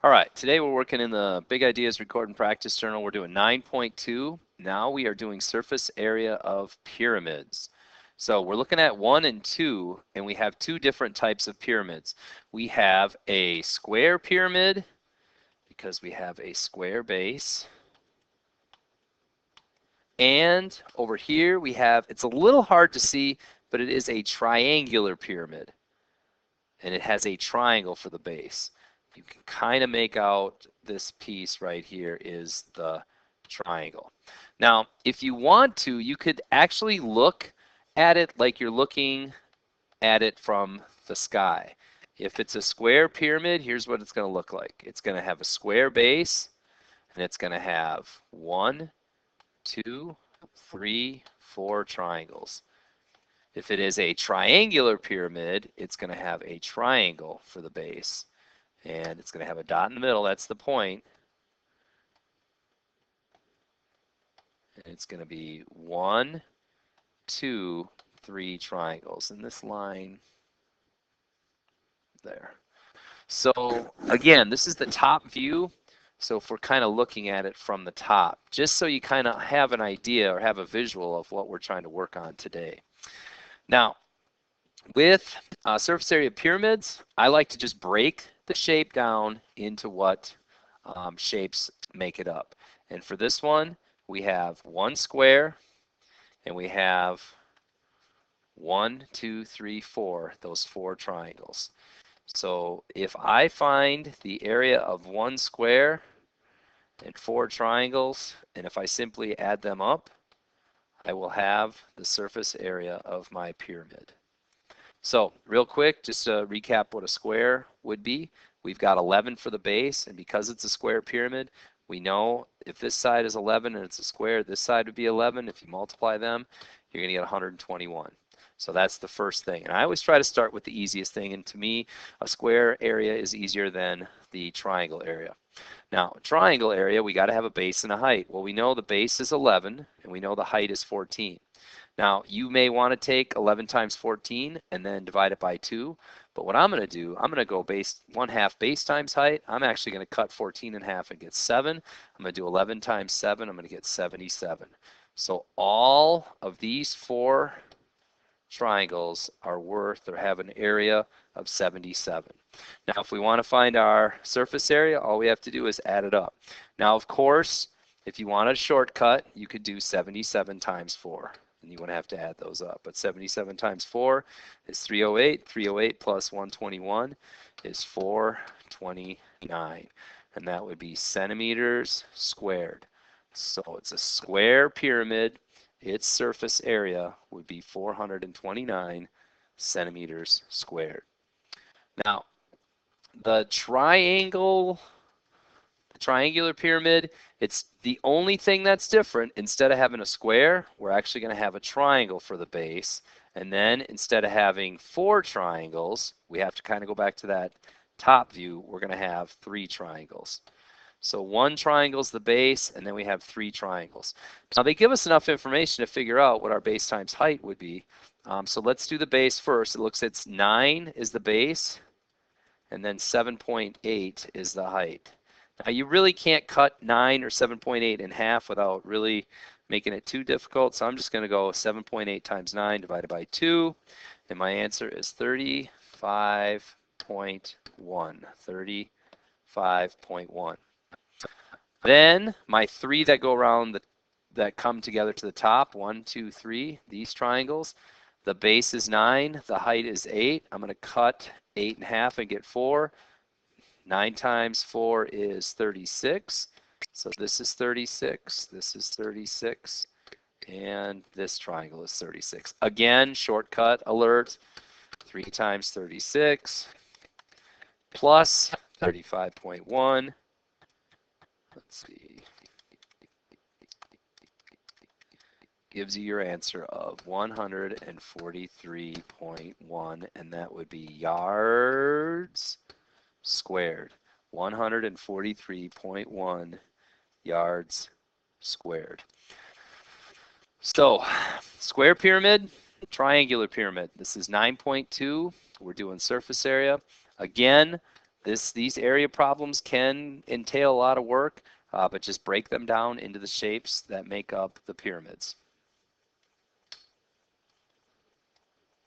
All right, today we're working in the Big Ideas Record and Practice Journal. We're doing 9.2. Now we are doing surface area of pyramids. So we're looking at 1 and 2, and we have two different types of pyramids. We have a square pyramid, because we have a square base. And over here we have, it's a little hard to see, but it is a triangular pyramid. And it has a triangle for the base. You can kind of make out this piece right here is the triangle. Now, if you want to, you could actually look at it like you're looking at it from the sky. If it's a square pyramid, here's what it's going to look like. It's going to have a square base, and it's going to have 1, 2, 3, 4 triangles. If it is a triangular pyramid, it's going to have a triangle for the base. And it's going to have a dot in the middle. That's the point. And it's going to be 1, 2, 3 triangles. And this line there. So again, this is the top view. So if we're kind of looking at it from the top, just so you kind of have an idea or have a visual of what we're trying to work on today. Now, with surface area pyramids, I like to just break the shape down into what shapes make it up. And for this one, we have one square, and we have 1, 2, 3, 4, those 4 triangles. So if I find the area of one square and 4 triangles, and if I simply add them up, I will have the surface area of my pyramid. So real quick, just to recap what a square would be, we've got 11 for the base, and because it's a square pyramid, we know if this side is 11 and it's a square, this side would be 11. If you multiply them, you're going to get 121. So that's the first thing. And I always try to start with the easiest thing, and to me, a square area is easier than the triangle area. Now, triangle area, we got to have a base and a height. Well, we know the base is 11, and we know the height is 14. Now, you may want to take 11 times 14 and then divide it by 2. But what I'm going to do, I'm going to go base 1/2 base times height. I'm actually going to cut 14 in half and get 7. I'm going to do 11 times 7. I'm going to get 77. So all of these 4 triangles are worth or have an area of 77. Now, if we want to find our surface area, all we have to do is add it up. Now, of course, if you want a shortcut, you could do 77 times 4. And you wouldn't have to add those up. But 77 times 4 is 308. 308 plus 121 is 429. And that would be centimeters squared. So it's a square pyramid. Its surface area would be 429 centimeters squared. Now, the triangular pyramid, it's the only thing that's different. Instead of having a square, we're actually going to have a triangle for the base. And then instead of having 4 triangles, we have to kind of go back to that top view. We're going to have 3 triangles. So 1 triangle is the base, and then we have 3 triangles. Now they give us enough information to figure out what our base times height would be. So let's do the base first. It looks like 9 is the base, and then 7.8 is the height. Now you really can't cut 9 or 7.8 in half without really making it too difficult. So I'm just going to go 7.8 times 9 divided by 2. And my answer is 35.1. 35.1. Then my 3 that go around that come together to the top, 1, 2, 3, these triangles. The base is 9, the height is 8. I'm going to cut 8 in half and get 4. 9 times 4 is 36. So this is 36, this is 36, and this triangle is 36. Again, shortcut alert, 3 times 36 plus 35.1. Let's see. Gives you your answer of 143.1, and that would be yards squared. 143.1 yards squared. So, square pyramid, triangular pyramid. This is 9.2. We're doing surface area. Again, These area problems can entail a lot of work, but just break them down into the shapes that make up the pyramids.